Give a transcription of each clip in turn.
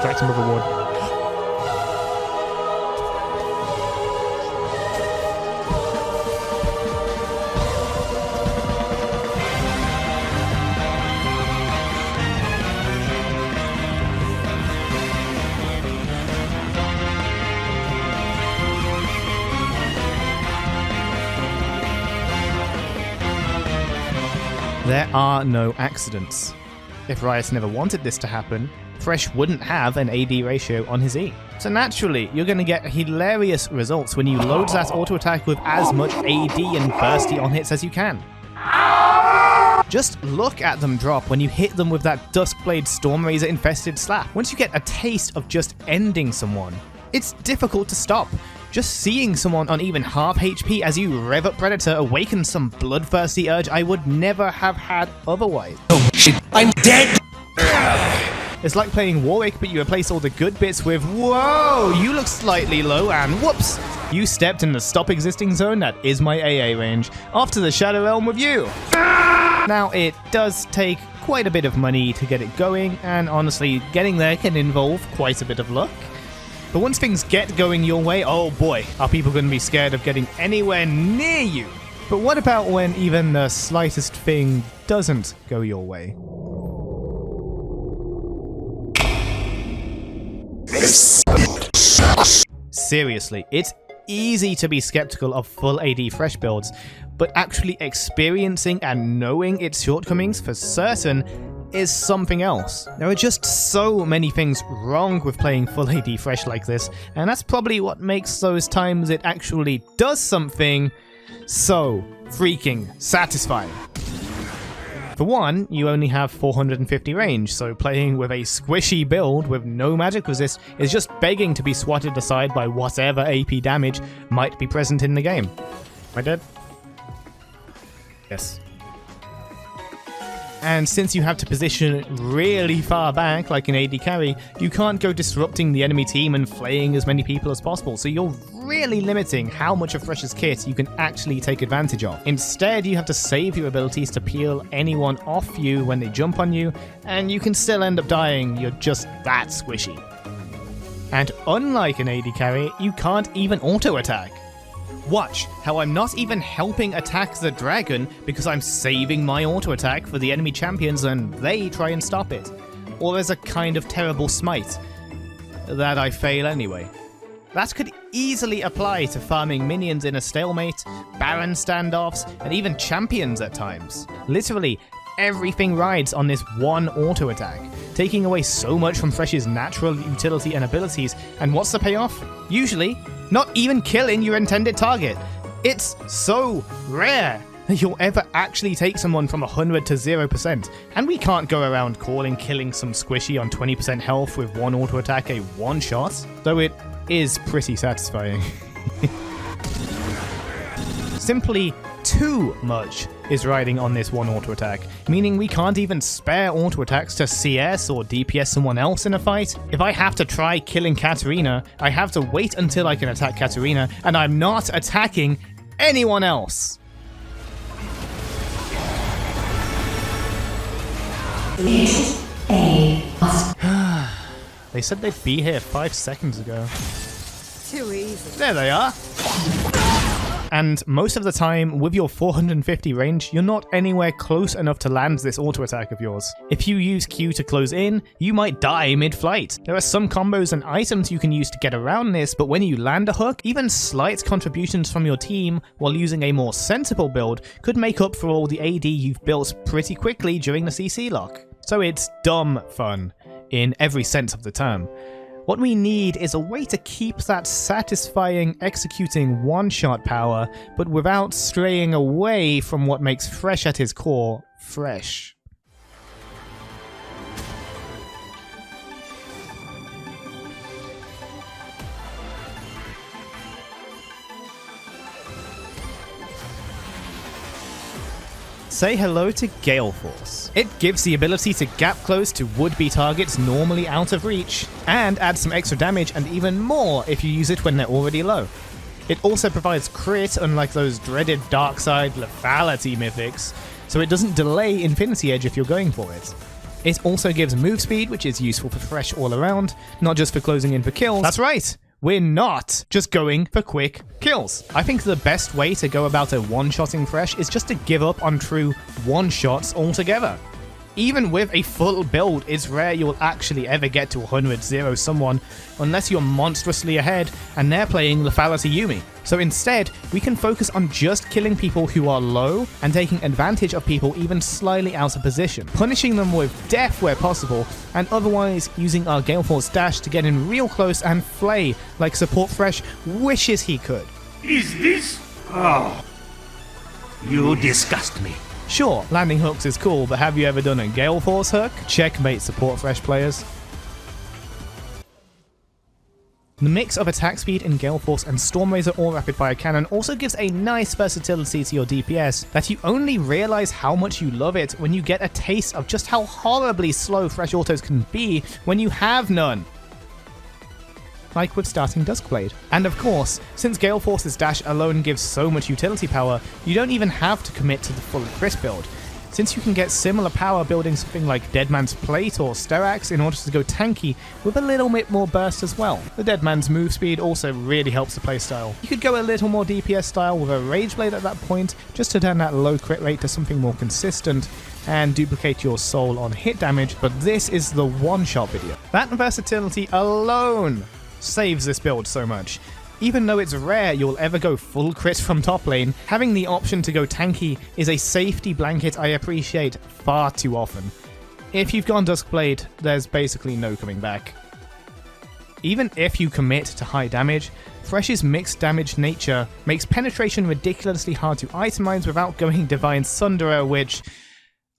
distract him with a ward. There are no accidents. If Riot never wanted this to happen, Thresh wouldn't have an AD ratio on his E. So naturally, you're going to get hilarious results when you load that auto attack with as much AD and bursty on hits as you can. Just look at them drop when you hit them with that Duskblade Stormrazor infested slap. Once you get a taste of just ending someone, it's difficult to stop. Just seeing someone on even half HP as you rev up Predator awakens some bloodthirsty urge I would never have had otherwise. Oh shit, I'm dead! It's like playing Warwick, but you replace all the good bits with, whoa, you look slightly low, and whoops, you stepped in the stop existing zone that is my AA range. Off to the Shadow Realm with you! Now, it does take quite a bit of money to get it going, and honestly, getting there can involve quite a bit of luck. But once things get going your way, oh boy, are people going to be scared of getting anywhere near you. But what about when even the slightest thing doesn't go your way? Seriously, it's easy to be skeptical of full AD Thresh builds, but actually experiencing and knowing its shortcomings for certain is something else. There are just so many things wrong with playing full AD Thresh like this, and that's probably what makes those times it actually does something so freaking satisfying. For one, you only have 450 range, so playing with a squishy build with no magic resist is just begging to be swatted aside by whatever AP damage might be present in the game. Am I dead? Yes. And since you have to position really far back like an AD carry, you can't go disrupting the enemy team and flaying as many people as possible, so you're really limiting how much of Thresh's kit you can actually take advantage of. Instead, you have to save your abilities to peel anyone off you when they jump on you, and you can still end up dying, you're just that squishy. And unlike an AD carry, you can't even auto-attack. Watch how I'm not even helping attack the dragon because I'm saving my auto attack for the enemy champions and they try and stop it. Or as a kind of terrible smite that I fail anyway. That could easily apply to farming minions in a stalemate, Baron standoffs, and even champions at times. Literally, everything rides on this one auto attack, taking away so much from Thresh's natural utility and abilities, and what's the payoff? Usually, not even killing your intended target. It's so rare that you'll ever actually take someone from 100 to 0%, and we can't go around calling killing some squishy on 20% health with one auto attack a one-shot, though it is pretty satisfying. Simply too much is riding on this one auto attack, meaning we can't even spare auto attacks to CS or DPS someone else in a fight. If I have to try killing Katarina, I have to wait until I can attack Katarina, and I'm not attacking anyone else. They said they'd be here 5 seconds ago. Too easy. There they are. And most of the time, with your 450 range, you're not anywhere close enough to land this auto attack of yours. If you use Q to close in, you might die mid-flight. There are some combos and items you can use to get around this, but when you land a hook, even slight contributions from your team while using a more sensible build could make up for all the AD you've built pretty quickly during the CC lock. So it's dumb fun, in every sense of the term. What we need is a way to keep that satisfying executing one-shot power, but without straying away from what makes Thresh at his core fresh. Say hello to Gale Force. It gives the ability to gap close to would-be targets normally out of reach, and adds some extra damage and even more if you use it when they're already low. It also provides crit, unlike those dreaded Darkside lethality mythics, so it doesn't delay Infinity Edge if you're going for it. It also gives move speed, which is useful for Thresh all around, not just for closing in for kills. That's right! We're not just going for quick kills. I think the best way to go about a one-shotting Thresh is just to give up on true one-shots altogether. Even with a full build, it's rare you'll actually ever get to 100-0 someone unless you're monstrously ahead and they're playing Lethality Yuumi. So instead, we can focus on just killing people who are low and taking advantage of people even slightly out of position, punishing them with death where possible, and otherwise using our Gale Force dash to get in real close and flay like Support Thresh wishes he could. Is this? Oh, you disgust me. Sure, landing hooks is cool, but have you ever done a Gale Force hook? Checkmate, Support Thresh players. The mix of attack speed in Gale Force and Storm Razor or Rapid Fire Cannon also gives a nice versatility to your DPS that you only realize how much you love it when you get a taste of just how horribly slow Thresh autos can be when you have none. Like with starting Duskblade. And of course, since Gale Force's dash alone gives so much utility power, you don't even have to commit to the full Chris build, since you can get similar power building something like Deadman's Plate or Sterak's in order to go tanky with a little bit more burst as well. The Deadman's move speed also really helps the playstyle. You could go a little more DPS style with a Rageblade at that point, just to turn that low crit rate to something more consistent and duplicate your soul on hit damage, but this is the one-shot video. That versatility alone saves this build so much. Even though it's rare you'll ever go full crit from top lane, having the option to go tanky is a safety blanket I appreciate far too often. If you've gone Duskblade, there's basically no coming back. Even if you commit to high damage, Thresh's mixed damage nature makes penetration ridiculously hard to itemize without going Divine Sunderer, which,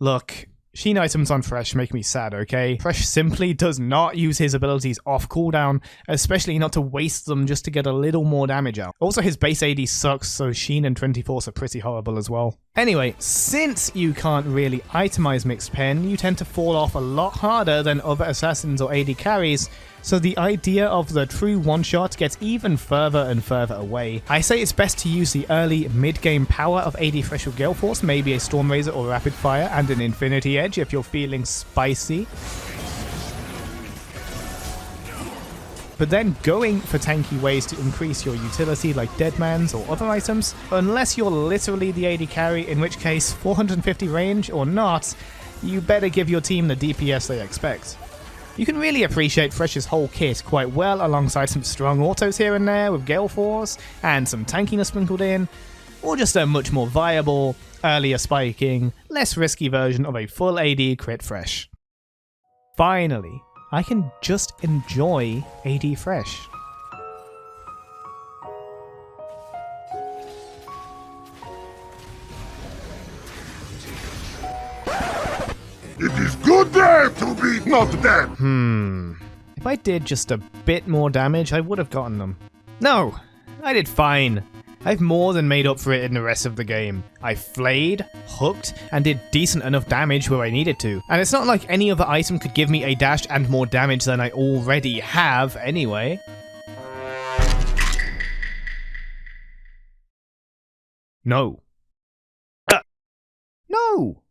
look, Sheen items on Thresh make me sad, okay? Thresh simply does not use his abilities off cooldown, especially not to waste them just to get a little more damage out. Also, his base AD sucks, so Sheen and 24 are pretty horrible as well. Anyway, since you can't really itemize mixed pen, you tend to fall off a lot harder than other assassins or AD carries, so the idea of the true one-shot gets even further and further away. I say it's best to use the early mid-game power of AD Thresh with Gale Force, maybe a Storm Razor or Rapid Fire, and an Infinity Edge if you're feeling spicy. But then going for tanky ways to increase your utility like Deadman's or other items, unless you're literally the AD carry, in which case 450 range or not, you better give your team the DPS they expect. You can really appreciate Thresh's whole kit quite well alongside some strong autos here and there with Gale Force and some tankiness sprinkled in, or just a much more viable, earlier spiking, less risky version of a full AD crit Thresh. Finally, I can just enjoy AD Thresh. It is good there to be not dead. If I did just a bit more damage, I would have gotten them. No, I did fine. I've more than made up for it in the rest of the game. I flayed, hooked, and did decent enough damage where I needed to. And it's not like any other item could give me a dash and more damage than I already have anyway. No. No!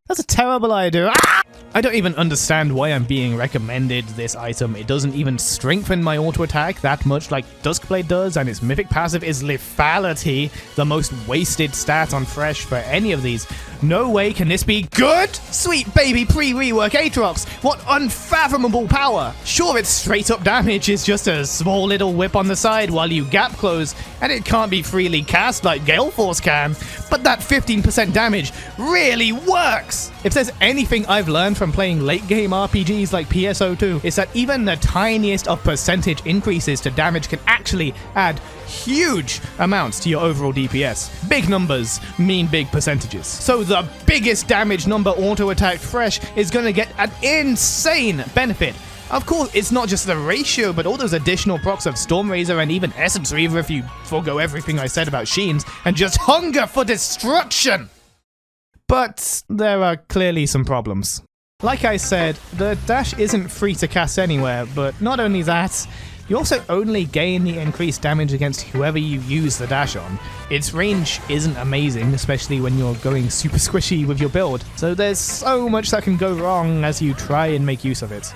That's a terrible idea. Ah! I don't even understand why I'm being recommended this item. It doesn't even strengthen my auto attack that much like Duskblade does, and its mythic passive is Lethality, the most wasted stat on Thresh for any of these. No way can this be good! Sweet baby pre-rework Aatrox! What unfathomable power! Sure, its straight up damage is just a small little whip on the side while you gap close, and it can't be freely cast like Gale Force can, but that 15% damage really works! If there's anything I've learned from playing late game RPGs like PSO2, it's that even the tiniest of percentage increases to damage can actually add huge amounts to your overall DPS. Big numbers mean big percentages. So the biggest damage number auto attack Thresh is gonna get an insane benefit. Of course, it's not just the ratio, but all those additional procs of Storm Razor and even Essence Reaver if you forgo everything I said about Sheens, and just hunger for destruction! But there are clearly some problems. Like I said, the dash isn't free to cast anywhere, but not only that, You also only gain the increased damage against whoever you use the dash on. Its range isn't amazing, especially when you're going super squishy with your build, so there's so much that can go wrong as you try and make use of it.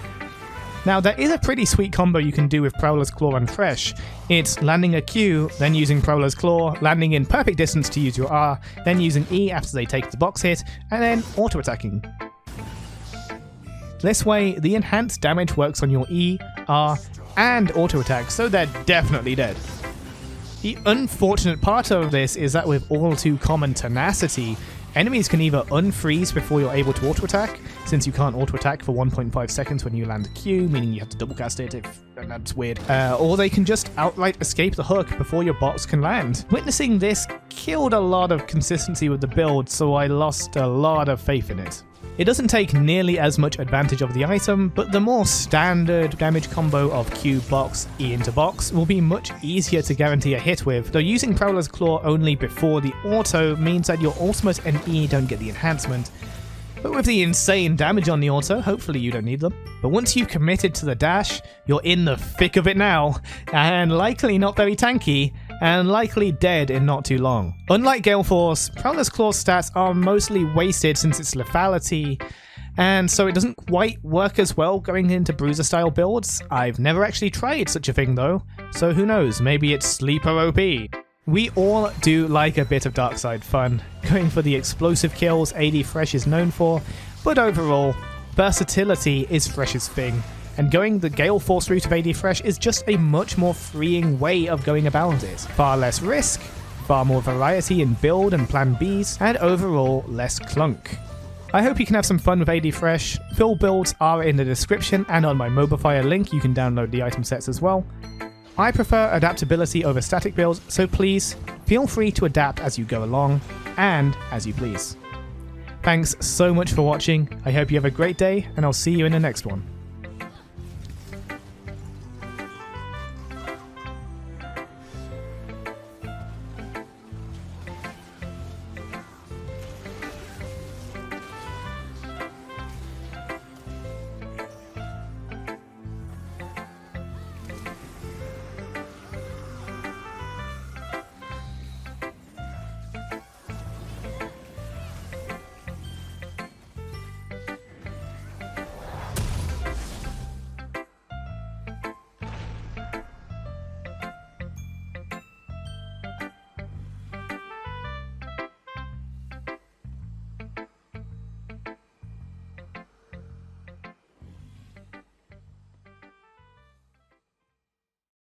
Now, there is a pretty sweet combo you can do with Prowler's Claw and Fresh. It's landing a Q, then using Prowler's Claw, landing in perfect distance to use your R, then using E after they take the box hit, and then auto-attacking. This way, the enhanced damage works on your E, R, and auto-attack, so they're definitely dead. The unfortunate part of this is that with all too common tenacity, enemies can either unfreeze before you're able to auto-attack, since you can't auto-attack for 1.5 seconds when you land a Q, meaning you have to double cast it, and that's weird, or they can just outright escape the hook before your box can land. Witnessing this killed a lot of consistency with the build, so I lost a lot of faith in it. It doesn't take nearly as much advantage of the item, but the more standard damage combo of Q box, E into box will be much easier to guarantee a hit with, though using Prowler's Claw only before the auto means that your ultimate and E don't get the enhancement. But with the insane damage on the auto, hopefully you don't need them. But once you've committed to the dash, you're in the thick of it now, and likely not very tanky, and likely dead in not too long. Unlike Gale Force, Prowler's Claw stats are mostly wasted since its lethality, and so it doesn't quite work as well going into Bruiser style builds. I've never actually tried such a thing though, so who knows, maybe it's sleeper OP. We all do like a bit of Darkside fun, going for the explosive kills AD Fresh is known for, but overall, versatility is Fresh's thing, and going the Gale Force route of AD Fresh is just a much more freeing way of going about it. Far less risk, far more variety in build and plan Bs, and overall less clunk. I hope you can have some fun with AD Fresh. Full builds are in the description, and on my Mobifier link you can download the item sets as well. I prefer adaptability over static builds, so please feel free to adapt as you go along, and as you please. Thanks so much for watching, I hope you have a great day, and I'll see you in the next one.